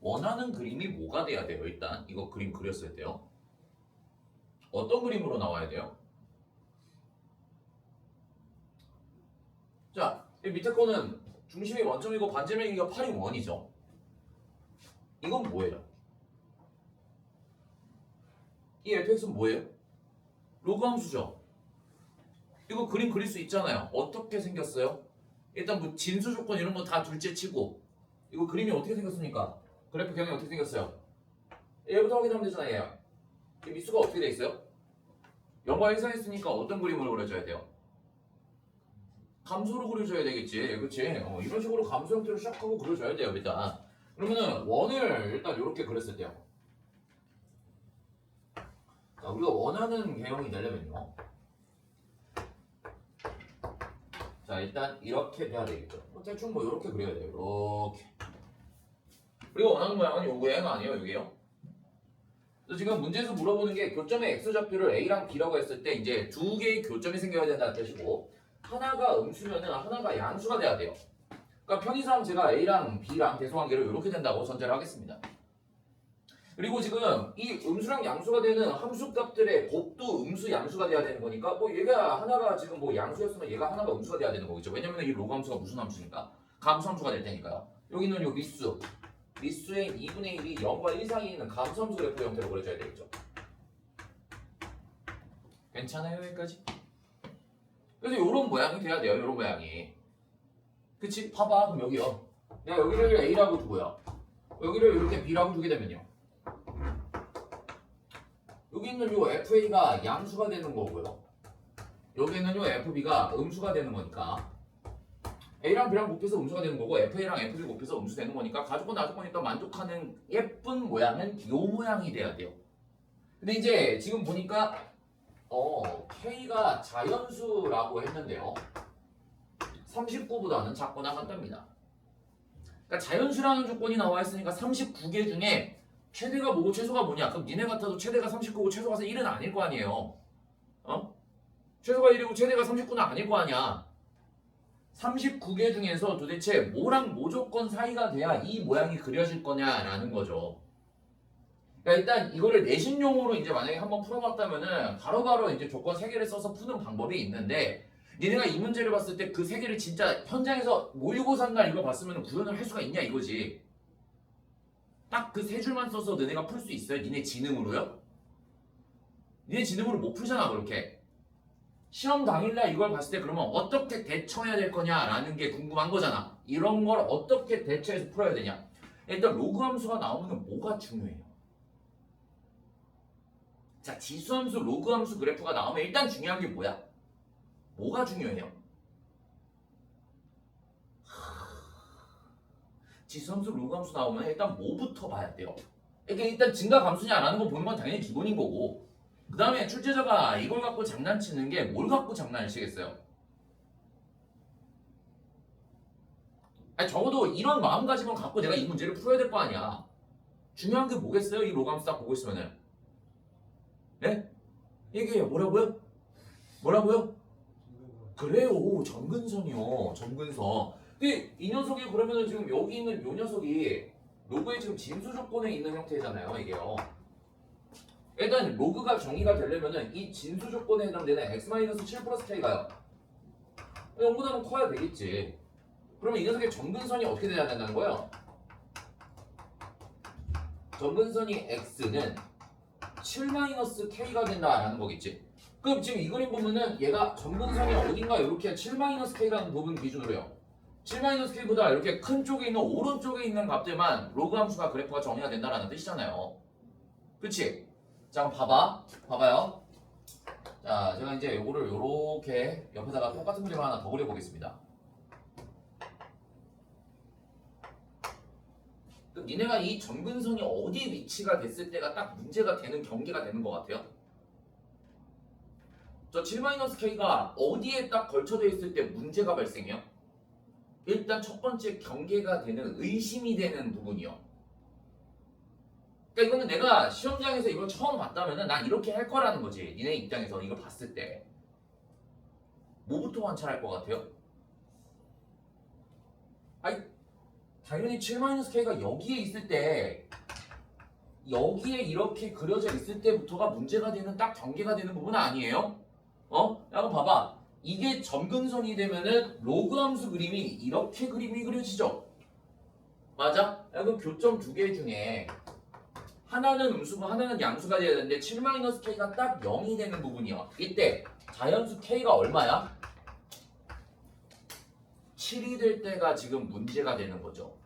원하는 그림이 뭐가 돼야 돼요? 일단 이거 그림 그렸을 때요. 어떤 그림으로 나와야 돼요? 자, 이 밑에 거는 중심이 원점이고 반지름이가 8이 원이죠. 이건 뭐예요? 이 fx는 뭐예요? 로그 함수죠. 이거 그림 그릴 수 있잖아요. 어떻게 생겼어요? 일단 뭐 진수 조건 이런 거 다 둘째 치고 이거 그림이 어떻게 생겼습니까? 그래프 경이 어떻게 생겼어요? 얘부터 확인하면 되잖아요. 얘. 이 미수가 어떻게 돼 있어요? 0과 1 사이 있으니까 어떤 그림으로 그려줘야 돼요? 감소로 그려줘야 되겠지. 그치? 이런 식으로 감소 형태로 시작하고 그려줘야 돼요. 일단 그러면은 원을 일단 이렇게 그렸을 때요. 자, 우리가 원하는 개형이 되려면요. 자, 일단 이렇게 돼야 되겠죠. 대충 뭐 이렇게 그려야 돼요. 이렇게. 우리가 원하는 모양은 요거예요, 아니에요? 여기요? 그래서 지금 문제에서 물어보는 게 교점의 x좌표를 a랑 b라고 했을 때 이제 두 개의 교점이 생겨야 된다는 뜻이고 하나가 음수면은 하나가 양수가 돼야 돼요. 그러니까 편의상 제가 a랑 b랑 대소관계를 이렇게 된다고 전제를 하겠습니다. 그리고 지금 이 음수랑 양수가 되는 함수값들의 곱도 음수 양수가 돼야 되는 거니까 뭐 얘가 하나가 지금 뭐 양수였으면 얘가 하나가 음수가 돼야 되는 거겠죠. 왜냐면 이 로그 함수가 무슨 함수니까 감수 함수가 될 테니까요. 여기는 요 미수의 2분의 1이 0과 1 사이에 있는 감수 함수 그래프 형태로 그려줘야 되겠죠. 괜찮아요 여기까지? 그래서 요런 모양이 돼야 돼요. 요런 모양이. 그치? 봐봐 그럼 여기요. 내가 여기를 a라고 두고요. 여기를 이렇게 b라고 두게 되면요. 여기 있는 요 FA가 양수가 되는 거고요. 여기 있는 요 FB가 음수가 되는 거니까 A랑 B랑 곱해서 음수가 되는 거고 FA랑 FB 곱해서 음수 되는 거니까 가족과 나족과니까 만족하는 예쁜 모양은 요 모양이 돼야 돼요. 근데 이제 지금 보니까 K가 자연수라고 했는데요. 39보다는 작거나 같답니다. 그러니까 자연수라는 조건이 나와 있으니까 39개 중에 최대가 뭐고 최소가 뭐냐? 그럼 니네 같아도 최대가 39고 최소가 1은 아닐 거 아니에요. 최소가 1이고 최대가 39는 아닐 거 아니야. 39개 중에서 도대체 뭐랑 뭐 조건 사이가 돼야 이 모양이 그려질 거냐라는 거죠. 그러니까 일단 이거를 내신용으로 이제 만약에 한번 풀어봤다면은 바로바로 이제 조건 3개를 써서 푸는 방법이 있는데 니네가 이 문제를 봤을 때 그 3개를 진짜 현장에서 모의고사 날 이거 봤으면 구현을 할 수가 있냐 이거지. 딱 그 3줄만 써서 너네가 풀 수 있어요? 니네 지능으로요? 니네 지능으로 못 풀잖아 그렇게. 시험 당일날 이걸 봤을 때 그러면 어떻게 대처해야 될 거냐라는 게 궁금한 거잖아. 이런 걸 어떻게 대처해서 풀어야 되냐. 일단 로그 함수가 나오면 뭐가 중요해요? 자, 지수함수, 로그 함수 그래프가 나오면 일단 중요한 게 뭐야? 뭐가 중요해요? 지수함수, 로그 함수 나오면 일단 뭐부터 봐야 돼요? 이게 일단 증가 감수냐 안 하는 거 보는 건 당연히 기본인 거고 그 다음에 출제자가 이걸 갖고 장난치는 게 뭘 갖고 장난을 치겠어요? 아니 적어도 이런 마음가짐을 갖고 내가 이 문제를 풀어야 될 거 아니야. 중요한 게 뭐겠어요? 이 로그 함수 딱 보고 있으면은. 네? 얘기해요. 뭐라고요? 뭐라고요? 그래요. 점근선이요. 점근선. 근데 이 녀석이 그러면은 지금 여기 있는 요 녀석이 로그의 지금 진수 조건에 있는 형태잖아요. 이게요. 일단 로그가 정의가 되려면은 이 진수 조건에 해당되는 x-7 플러스 k가요. 0보다는 커야 되겠지. 그러면 이 녀석의 점근선이 어떻게 돼야 된다는 거예요? 점근선이 x는 7-k가 된다라는 거겠지. 그럼 지금 이 그림 보면은 얘가 점근선이 어딘가 이렇게 7-k라는 부분 기준으로요. 7-k보다 이렇게 큰 쪽에 있는 오른쪽에 있는 값들만 로그 함수가 그래프가 정의가 된다라는 뜻이잖아요. 그치? 자 그럼 봐봐요. 자 제가 이제 요거를 요렇게 옆에다가 똑같은 그림을 하나 더 그려보겠습니다. 그럼 니네가 이 점근선이 어디 위치가 됐을 때가 딱 문제가 되는 경계가 되는 것 같아요? 저 7-k가 어디에 딱 걸쳐져 있을 때 문제가 발생해요? 일단 첫 번째 경계가 되는 의심이 되는 부분이요. 그러니까 이거는 내가 시험장에서 이걸 처음 봤다면은 난 이렇게 할 거라는 거지. 니네 입장에서 이걸 봤을 때 뭐부터 관찰할 것 같아요? 아니 당연히 7-K가 여기에 있을 때 여기에 이렇게 그려져 있을 때부터가 문제가 되는 딱 전개가 되는 부분 아니에요? 약간 봐봐. 이게 점근선이 되면은 로그 함수 그림이 이렇게 그림이 그려지죠? 맞아? 약간 교점 두 개 중에 하나는 음수고 하나는 양수가 돼야 되는데 7-K가 딱 0이 되는 부분이야. 이때 자연수 K가 얼마야? 7이 될 때가 지금 문제가 되는 거죠.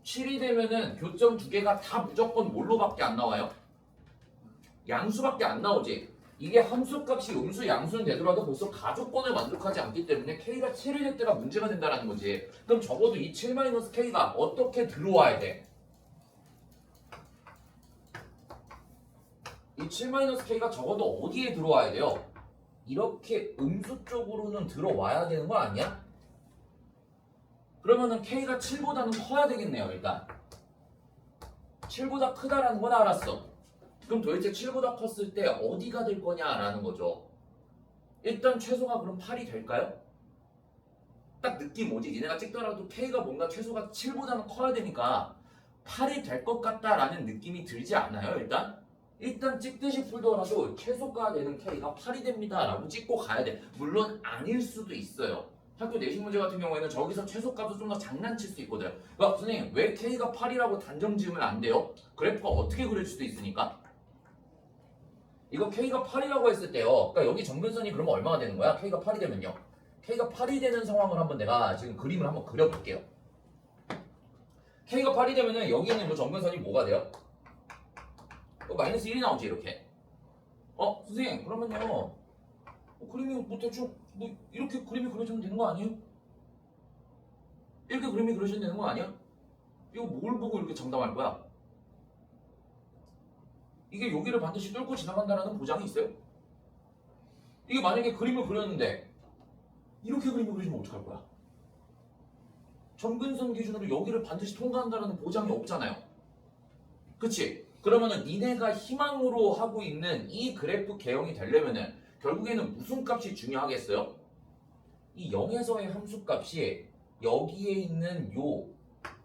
7이 되면은 교점 두 개가 다 무조건 뭘로밖에 안 나와요? 양수밖에 안 나오지. 이게 함수값이 음수, 양수는 되더라도 벌써 가조건을 만족하지 않기 때문에 K가 7이 될 때가 문제가 된다는 거지. 그럼 적어도 이 7-K가 어떻게 들어와야 돼? 이 7-K가 적어도 어디에 들어와야 돼요? 이렇게 음수 쪽으로는 들어와야 되는 거 아니야? 그러면은 K가 7보다는 커야 되겠네요. 일단 7보다 크다라는 건 알았어. 그럼 도대체 7보다 컸을 때 어디가 될 거냐라는 거죠. 일단 최소가 그럼 8이 될까요? 딱 느낌 오지? 니네가 찍더라도 K가 뭔가 최소가 7보다는 커야 되니까 8이 될 것 같다라는 느낌이 들지 않아요? 일단 찍듯이 풀더라도 최소가 되는 K가 8이 됩니다 라고 찍고 가야 돼. 물론 아닐 수도 있어요. 학교 내신 문제 같은 경우에는 저기서 최소값도 좀 더 장난칠 수 있거든. 그러니까 선생님 왜 K가 8이라고 단정 지으면 안 돼요? 그래프가 어떻게 그릴 수도 있으니까. 이거 K가 8이라고 했을 때요. 그러니까 여기 점근선이 그러면 얼마가 되는 거야? K가 8이 되면요. K가 8이 되는 상황을 한번 내가 지금 그림을 한번 그려볼게요. K가 8이 되면은 여기 있는 이 점근선이 뭐가 돼요? 마이너스 1이 나오지 이렇게. 선생님 그러면요. 그림이 뭐 대충 뭐 이렇게 그림이 그려지면 되는 거 아니에요? 이렇게 그림이 그려지면 되는 거 아니야? 이거 뭘 보고 이렇게 장담할 거야? 이게 여기를 반드시 뚫고 지나간다는 보장이 있어요? 이게 만약에 그림을 그렸는데 이렇게 그림을 그리시면 어떡할 거야? 점근선 기준으로 여기를 반드시 통과한다는 보장이 없잖아요. 그치? 그러면은 니네가 희망으로 하고 있는 이 그래프 개형이 되려면은 결국에는 무슨 값이 중요하겠어요? 이 0에서의 함수값이 여기에 있는 요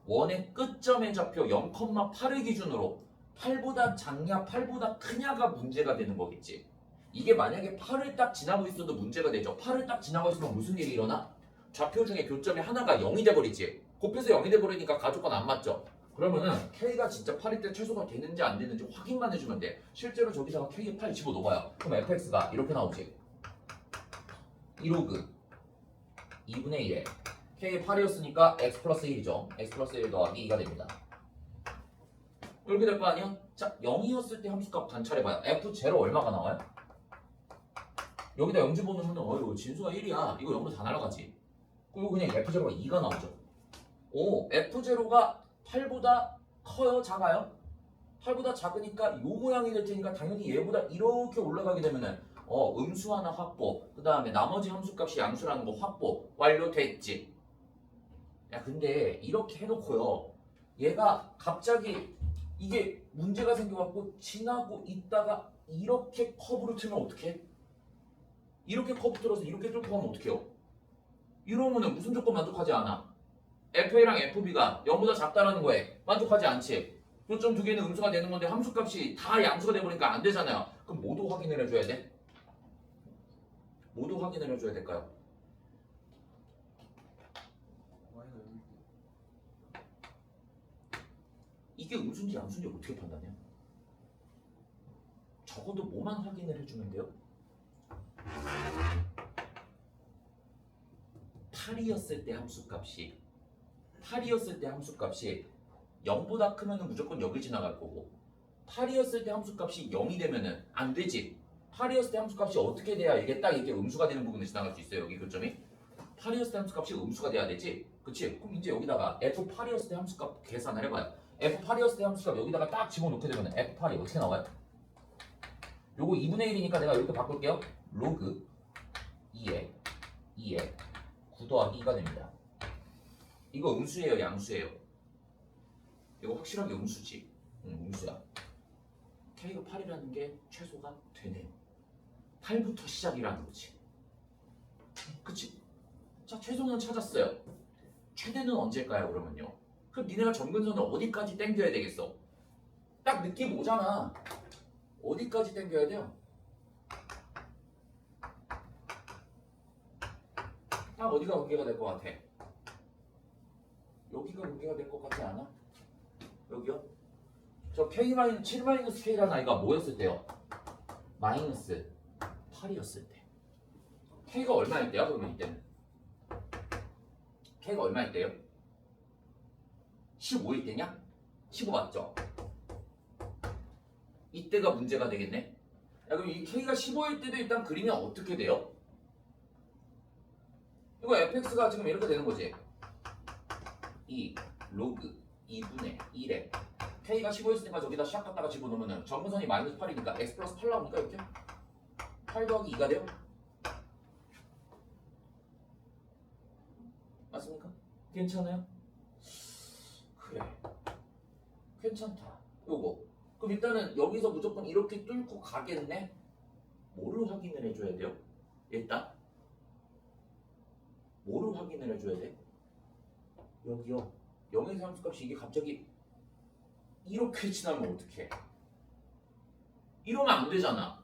원의 끝점의 좌표 0,8을 기준으로 8보다 작냐 8보다 크냐가 문제가 되는 거겠지. 이게 만약에 8을 딱 지나고 있어도 문제가 되죠. 8을 딱 지나고 있으면 무슨 일이 일어나? 좌표 중에 교점이 하나가 0이 돼버리지. 곱해서 0이 돼버리니까 가조건 안 맞죠. 그러면은 K가 진짜 8일 때 최소가 되는지 안 되는지 확인만 해주면 돼. 실제로 저기다가 K의 8 집어넣어봐요. 그럼 fx가 이렇게 나오지. 1로그 2분의 1에 K의 8이었으니까 x 플러스 1이죠. x 플러스 1 더하기 2가 됩니다. 이렇게 될 거 아니야? 자, 0이었을 때 함수값 관찰해봐요. f0 얼마가 나와요? 여기다 0 집어넣으면 이거 진수가 1이야. 이거 0으로 다 날아가지. 그리고 그냥 f0가 2가 나오죠. 오, f0가 8보다 커요? 작아요? 8보다 작으니까 이 모양이 될 테니까 당연히 얘보다 이렇게 올라가게 되면은 음수 하나 확보, 그 다음에 나머지 함수값이 양수라는 거 확보 완료됐지. 야 근데 이렇게 해놓고요, 얘가 갑자기 이게 문제가 생겨갖고 지나고 있다가 이렇게 커브를 틀면 어떡해? 이렇게 커브 틀어서 이렇게 뚫고 가면 어떡해요? 이러면은 무슨 조건 만족하지 않아? FA랑 FB가 0보다 작다라는 거에 만족하지 않지. 요점 두 개는 음수가 되는 건데 함수값이 다 양수가 돼버리니까 안 되잖아요. 그럼 모두 확인을 해줘야 돼? 모두 확인을 해줘야 될까요? 이게 음수인지 양수인지 어떻게 판단해요? 적어도 뭐만 확인을 해주면 돼요? 8이었을 때 함수값이 0보다 크면 무조건 여길 지나갈 거고, 8이었을 때 함수값이 0이 되면은 안 되지. 8이었을 때 함수값이 어떻게 돼야 이게 딱 이게 음수가 되는 부분을 지나갈 수 있어요. 여기 교점이 8이었을 때 함수값이 음수가 돼야 되지. 그치? 그럼 이제 여기다가 F8이었을 때 함수값 계산을 해봐요. F8이었을 때 함수값 여기다가 딱 집어넣게 되면 F8이 어떻게 나와요? 요거 2분의 1이니까 내가 이렇게 바꿀게요. 로그 2에 9 더하기 2가 됩니다. 이거 음수예요, 양수예요? 이거 확실하게 음수지. 음수야. K가 8이라는 게 최소가 되네요. 8부터 시작이라는 거지. 그치? 자, 최소는 찾았어요. 최대는 언제일까요, 그러면요? 그럼 니네가 점근선을 어디까지 당겨야 되겠어? 딱 느낌 오잖아. 어디까지 당겨야 돼요? 딱 어디가 관계가 될 것 같아? 여기가 관계가 될 것 같지 않아? 여기요? 저 K-7-K라는 아이가 뭐였을 때요? 마이너스 8이었을 때. K가 얼마일 때야? 그러면 이때는 K가 얼마일 때요? 15일 때냐? 15 맞죠? 이때가 문제가 되겠네. 야, 그럼 이 K가 15일 때도 일단 그리면 어떻게 돼요? 이거 fx가 지금 이렇게 되는 거지. 2 로그 2분의 1에 K가 15였으니까 저기다 시작 갖다가 집어넣으면 점근선이 마이너스 8이니까 x 플러스 8 나오니까 이렇게 8 더하기 2가 돼요? 맞습니까? 괜찮아요? 그래 괜찮다 요거. 그럼 일단은 여기서 무조건 이렇게 뚫고 가겠네? 뭐를 확인을 해줘야 돼요? 일단 뭐를 확인을 해줘야 돼? 여기요 0에서 함수값이 이게 갑자기 이렇게 지나면 어떡해? 이러면 안 되잖아.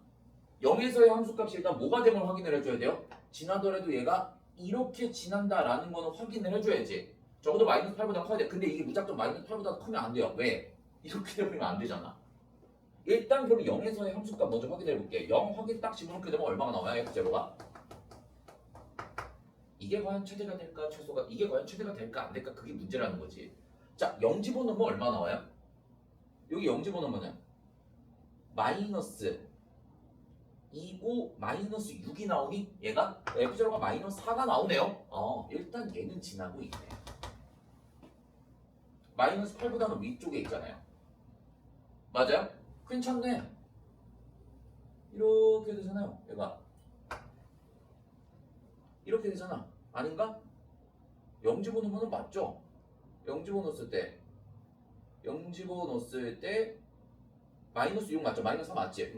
0에서의 함수값이 일단 뭐가 된 걸 확인을 해줘야 돼요? 지나더라도 얘가 이렇게 지난다라는 거는 확인을 해줘야지. 적어도 마이너스 8보다 커야 돼. 근데 이게 무작정 마이너스 8보다 크면 안 돼요. 왜? 이렇게 되면 안 되잖아. 일단 그럼 0에서의 함수값 먼저 확인해 볼게. 0 확인 딱 집어넣게 되면 얼마가 나와요? F0가? 이게 과연 최대가 될까? 최소가 이게 과연 최대가 될까? 안 될까? 그게 문제라는 거지. 자, 0 집어넣으면 얼마 나와요? 여기 0 집어넣으면 마이너스 2고 마이너스 6이 나오니 얘가 F0가 마이너스 4가 나오네요. 일단 얘는 지나고 있네. 마이너스 8보다는 위쪽에 있잖아요. 맞아요? 괜찮네. 이렇게 되잖아요. 얘가 이렇게 되잖아. 아닌가? 0 집어넣으면 맞죠? 0 집어넣었을 때 0 집어넣었을 때 마이너스 6 맞죠? 마이너스 4 맞지?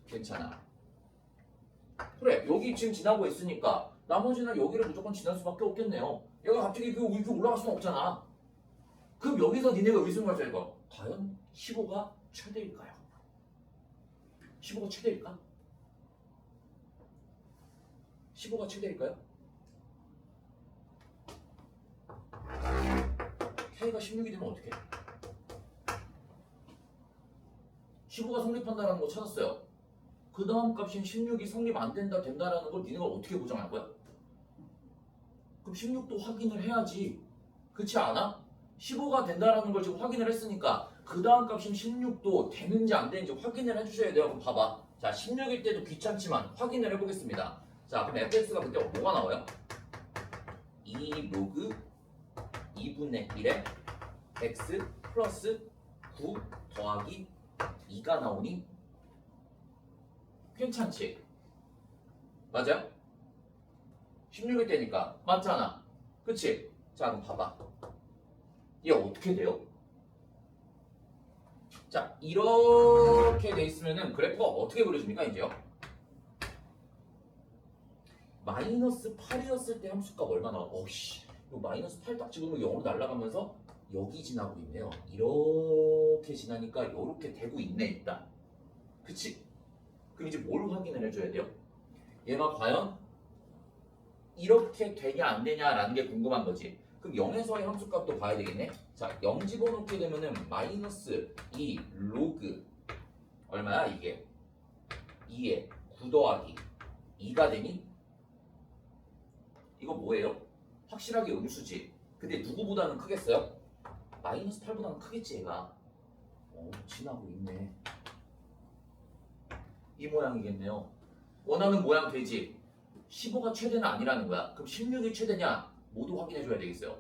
괜찮아. 그래 여기 지금 지나고 있으니까 나머지는 여기를 무조건 지날 수밖에 없겠네요. 얘가 갑자기 이렇게 올라갈 수는 없잖아. 그럼 여기서 니네가 의심할 수 있는 거 과연 15가 최대일까요? 15가 최대일까? 15가 최대일까요? K가 16이 되면 어떡해? 15가 성립한다는 거 찾았어요. 그 다음 값인 16이 성립 안 된다 된다라는 걸 니네가 어떻게 보장할 거야? 그럼 16도 확인을 해야지. 그렇지 않아? 15가 된다라는 걸 지금 확인을 했으니까 그 다음 값인 16도 되는지 안 되는지 확인을 해주셔야 돼요. 그럼 봐봐. 자, 16일 때도 귀찮지만 확인을 해보겠습니다. 자, 그럼 fx가 그때 뭐가 나와요? 2 로그 2분의 1에 x 플러스 9 더하기 2가 나오니 괜찮지? 맞아요? 16일 때니까 맞잖아. 그치? 자, 그럼 봐봐. 얘 어떻게 돼요? 자, 이렇게 돼 있으면은 그래프가 어떻게 그려집니까, 이제요? 마이너스 8이었을 때 함수값 얼마 나와? 어씨, 이거 마이너스 8 딱 집으면 0으로 날아가면서 여기 지나고 있네요. 이렇게 지나니까 이렇게 되고 있네, 일단. 그치? 그럼 이제 뭘 확인을 해줘야 돼요? 얘가 과연 이렇게 되냐 안 되냐라는 게 궁금한 거지. 그럼 0에서의 함수값도 봐야 되겠네. 자, 0 집어넣게 되면은 마이너스 2 로그 얼마야 이게? 2에 9 더하기 2가 되니? 이거 뭐예요? 확실하게 음수지. 근데 누구보다는 크겠어요? 마이너스 8보다는 크겠지 얘가. 지나고 있네. 이 모양이겠네요. 원하는 모양 되지? 15가 최대는 아니라는 거야. 그럼 16이 최대냐? 모두 확인해줘야 되겠어요.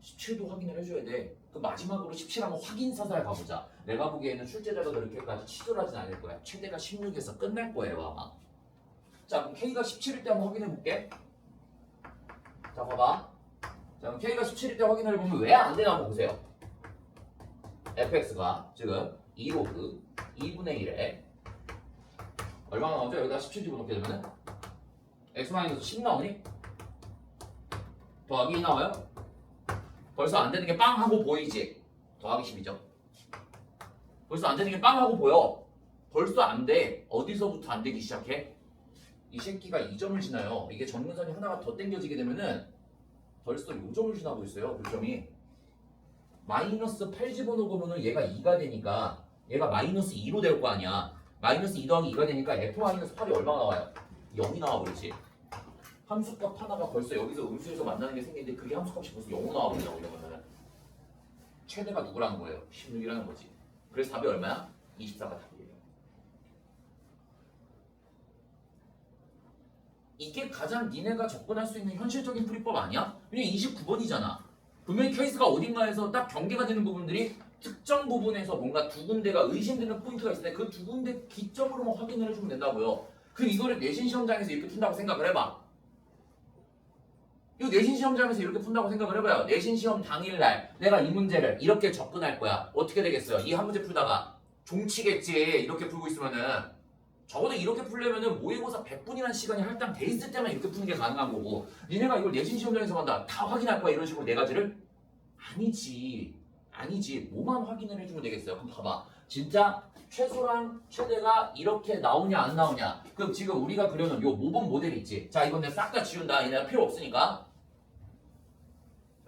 17도 확인을 해줘야 돼. 그럼 마지막으로 17 한번 확인 사살 가보자. 내가 보기에는 출제자가 그렇게까지 치졸하진 않을 거야. 최대가 16에서 끝날 거예요 아마. 자, 그럼 K가 17일 때 한번 확인해볼게. 자, 봐봐. 자, 그럼 K가 17일 때 확인을 해보면 왜 안 되나 한번 보세요. fx가 지금 2로그 2분의 1에 얼마나 나오죠? 여기다 17 집어넣게 되면은 x-10 나오니? 더하기 2 나와요? 벌써 안 되는 게 빵 하고 보이지? 더하기 10이죠. 벌써 안 되는 게 빵 하고 보여. 벌써 안 돼. 어디서부터 안 되기 시작해? 이 새끼가 2점을 지나요. 이게 정근선이 하나가 더 당겨지게 되면은 벌써 요점을 지나고 있어요. 교점이. 마이너스 8 집어넣으면 얘가 2가 되니까 얘가 마이너스 2로 될 거 아니야. 마이너스 2 더하기 2가 되니까 f 마이너스 8이 얼마가 나와요? 0이 나와버리지. 함수값 하나가 벌써 여기서 음수에서 만나는 게 생기는데 그게 함수값이 벌써 0으로 나와버린다고 이러면은 최대가 누구라는 거예요? 16이라는 거지. 그래서 답이 얼마야? 24가 답이에요. 이게 가장 니네가 접근할 수 있는 현실적인 풀이법 아니야? 왜냐면 29번이잖아. 분명히 케이스가 어딘가에서 딱 경계가 되는 부분들이 특정 부분에서 뭔가 두 군데가 의심되는 포인트가 있을 때 그 두 군데 기점으로만 확인을 해주면 된다고요. 그럼 이거를 내신 시험장에서 이렇게 푼다고 생각을 해봐. 이 내신 시험장에서 이렇게 푼다고 생각을 해봐요. 내신 시험 당일날 내가 이 문제를 이렇게 접근할 거야. 어떻게 되겠어요? 이 한 문제 풀다가 종치겠지. 이렇게 풀고 있으면은 적어도 이렇게 풀려면은 모의고사 100분이라는 시간이 할당돼 있을 때만 이렇게 푸는 게 가능한 거고 니네가 이걸 내신 시험장에서 한다. 다 확인할 거야. 이런 식으로 네 가지를? 아니지. 뭐만 확인을 해주면 되겠어요. 그럼 봐봐. 진짜 최소랑 최대가 이렇게 나오냐 안 나오냐. 그럼 지금 우리가 그려놓은 요 모범 모델이 있지. 자 이건 내가 싹 다 지운다. 얘네가 필요 없으니까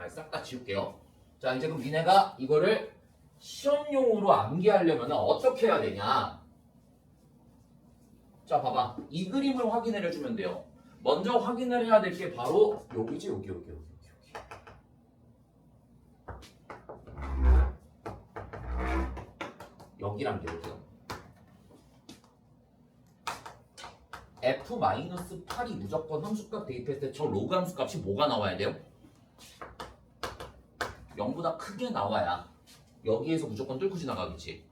싹 다 지울게요. 자 이제 그럼 니네가 이거를 시험용으로 암기하려면 어떻게 해야 되냐. 자 봐봐. 이 그림을 확인을 해주면 돼요. 먼저 확인을 해야 될 게 바로 여기지. 여기. 여기랑 여기요. f-8이 무조건 함수값 대입했을 때 저 로그 함수값이 뭐가 나와야 돼요? 0보다 크게 나와야 여기에서 무조건 뚫고 지나가겠지.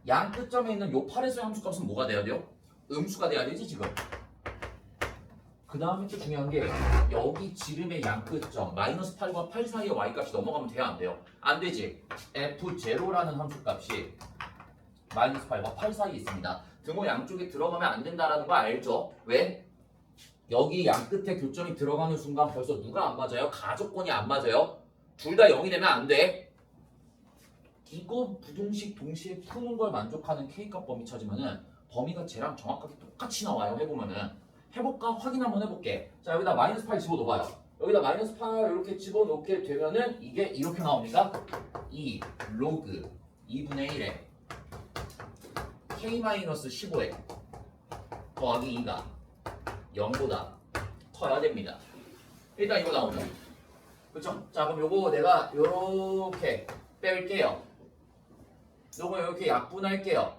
양 끝점에 있는 요 8에서의 함수값은 뭐가 돼야 돼요? 음수가 돼야 되지 지금. 그 다음에 또 중요한 게 여기 지름의 양 끝점 마이너스 8과 8 사이의 y값이 넘어가면 돼야 안 돼요? 안 되지. f0라는 함수값이 마이너스 8과 8 사이에 있습니다. 등호 양쪽에 들어가면 안 된다라는 거 알죠? 왜? 여기 양 끝에 교점이 들어가는 순간 벌써 누가 안 맞아요? 가조건이 안 맞아요? 둘 다 0이 되면 안 돼. 이거 부등식 동시에 푸는 걸 만족하는 K값 범위 찾으면은 범위가 쟤랑 정확하게 똑같이 나와요. 해보면은 해볼까? 확인 한번 해볼게. 자 여기다 마이너스 8 집어넣어봐요. 여기다 마이너스 8 이렇게 집어넣게 되면은 이게 이렇게 나옵니다. 2 로그 2분의 1에 K-15에 더하기 2가 0보다 커야 됩니다. 일단 이거 나오죠. 그쵸? 자 그럼 요거 내가 요렇게 뺄게요. 요거 이렇게 약분할게요.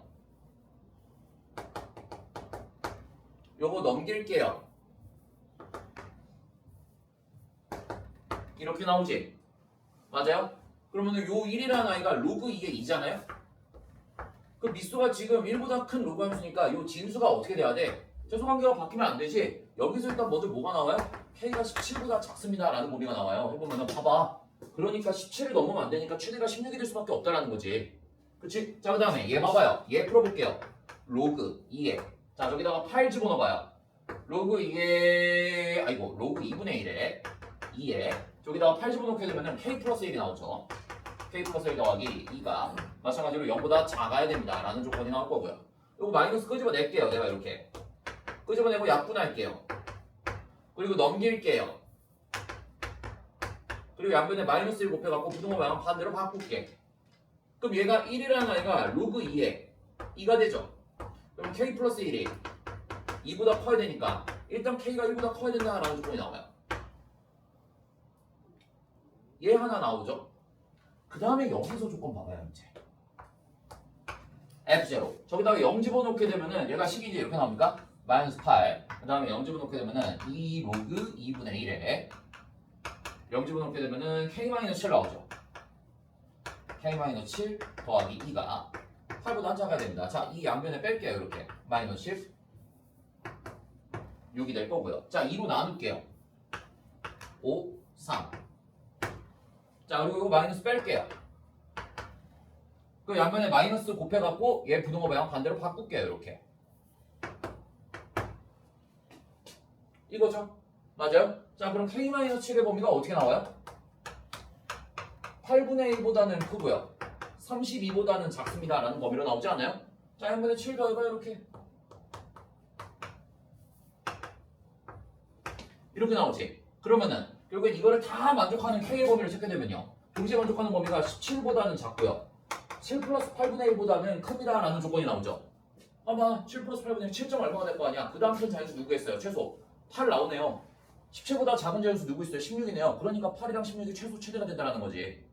요거 넘길게요. 이렇게 나오지? 맞아요? 그러면은 요 1이라는 아이가 로그 2의 2잖아요? 그 미수가 지금 1보다 큰 로그 함수니까 요 진수가 어떻게 돼야 돼? 최소관계가 바뀌면 안 되지? 여기서 일단 뭐가 나와요? K가 17보다 작습니다 라는 범위가 나와요. 해보면은 봐봐. 그러니까 17을 넘으면 안 되니까 최대가 16이 될 수밖에 없다라는 거지. 그치? 자 그 다음에 얘 봐봐요. 얘 풀어볼게요. 로그 2에 자 저기다가 8 집어넣어봐요. 로그 2에 로그 2분의 1에 2에 저기다가 8 집어넣게 되면 K 플러스 1이 나오죠. K 플러스 1 더하기 2가 마찬가지로 0보다 작아야 됩니다 라는 조건이 나올 거고요. 이거 마이너스 끄집어낼게요. 내가 이렇게 끄집어내고 약분할게요. 그리고 넘길게요. 그리고 양변에 마이너스 1 곱해갖고 부등호 방향 반대로 바꿀게. 그럼 얘가 1이라는 아이가 로그 2에 2가 되죠. 그럼 K 플러스 1이 2보다 커야 되니까 일단 K가 1보다 커야 된다라는 조건이 나와요. 얘 하나 나오죠. 그 다음에 여기서 조건 봐봐요. 이제 F0 저기다가 0 집어넣게 되면은 얘가 식이 이제 이렇게 나옵니까? 마이너스 8 그 다음에 0 집어넣게 되면은 2 로그 2분의 1에 0 집어넣게 되면은 K-7 나오죠. K-7 더하기 2가 8보다 작아야 됩니다. 자, 이 양변에 뺄게요. 이렇게 마이너스 10 6이 될 거고요. 자, 2로 나눌게요. 5, 3 자, 그리고 이거 마이너스 뺄게요. 그 양변에 마이너스 곱해갖고 얘 부등호 방향 반대로 바꿀게요. 이렇게 이거죠. 맞아요? 자 그럼 K-7의 범위가 어떻게 나와요? 8분의 1보다는 크고요 32보다는 작습니다 라는 범위로 나오지 않아요? 자 1분의 7 더해봐요 이렇게 나오지. 그러면은 결국엔 이거를 다 만족하는 K의 범위를 찾게 되면요 동시에 만족하는 범위가 17보다는 작고요 7 플러스 8분의 1보다는 큽니다 라는 조건이 나오죠. 아마 7 플러스 8분의 1 7점 얼마가 될 거 아니야. 그 다음 큰 자연수 누구겠어요? 최소 8 나오네요. 17보다 작은 자연수 누구 있어요? 16이네요. 그러니까 8이랑 16이 최소 최대가 된다는 거지.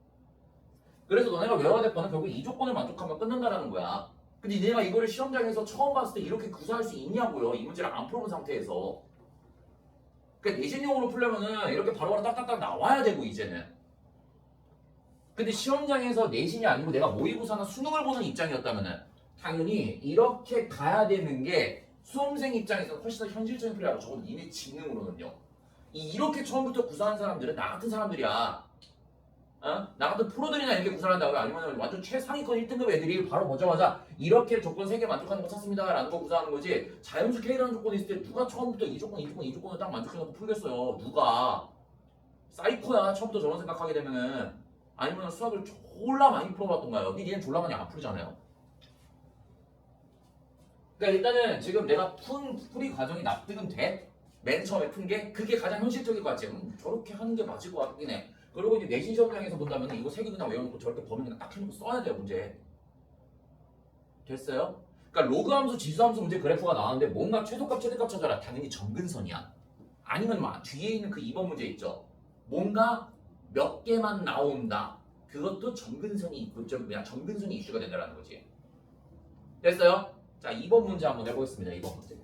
그래서 너네가 외워야 될 거는 결국 이 조건을 만족하면 끝난다는 거야. 근데 니네가 이거를 시험장에서 처음 봤을 때 이렇게 구사할 수 있냐고요. 이 문제를 안 풀어본 상태에서. 그러니까 내신용으로 풀려면은 이렇게 바로바로 딱딱딱 나와야 되고 이제는. 근데 시험장에서 내신이 아니고 내가 모의고사나 수능을 보는 입장이었다면은 당연히 이렇게 가야 되는 게 수험생 입장에서 훨씬 더 현실적인 플레이라고 적어도 니네 지능으로는요. 이렇게 처음부터 구사한 사람들은 나 같은 사람들이야. 어? 나 같은 프로들이나 이렇게 구사한다고요? 아니면 완전 최상위권 1등급 애들이 바로 보자마자 이렇게 조건 3개 만족하는 거 찾습니다 라는 거 구사하는 거지. 자연수 K라는 조건이 있을 때 누가 처음부터 이 조건을 딱 만족해놓고 풀겠어요. 누가. 사이코야 처음부터 저런 생각하게 되면은. 아니면 수학을 졸라 많이 풀어봤던가요? 근데 얘는 졸라 많이 안 풀잖아요. 그러니까 일단은 지금 내가 푼 풀이 과정이 납득은 돼. 맨 처음에 푼 게 그게 가장 현실적일 것 같지. 저렇게 하는 게 맞을 것 같긴 해. 그리고 이제 내신 시험장에서 본다면 이거 3개 그냥 외워놓고 저렇게 범위 그냥 딱 해놓고 써야 돼요 문제. 됐어요? 그러니까 로그 함수, 지수 함수 문제 그래프가 나왔는데 뭔가 최소값, 최대값 찾아라. 당연히 점근선이야. 아니면 막 뒤에 있는 그 2번 문제 있죠. 뭔가 몇 개만 나온다. 그것도 점근선이 있고 점근선이 이슈가 된다는 거지. 됐어요? 자 2번 문제 한번 해보겠습니다. 2번 문제.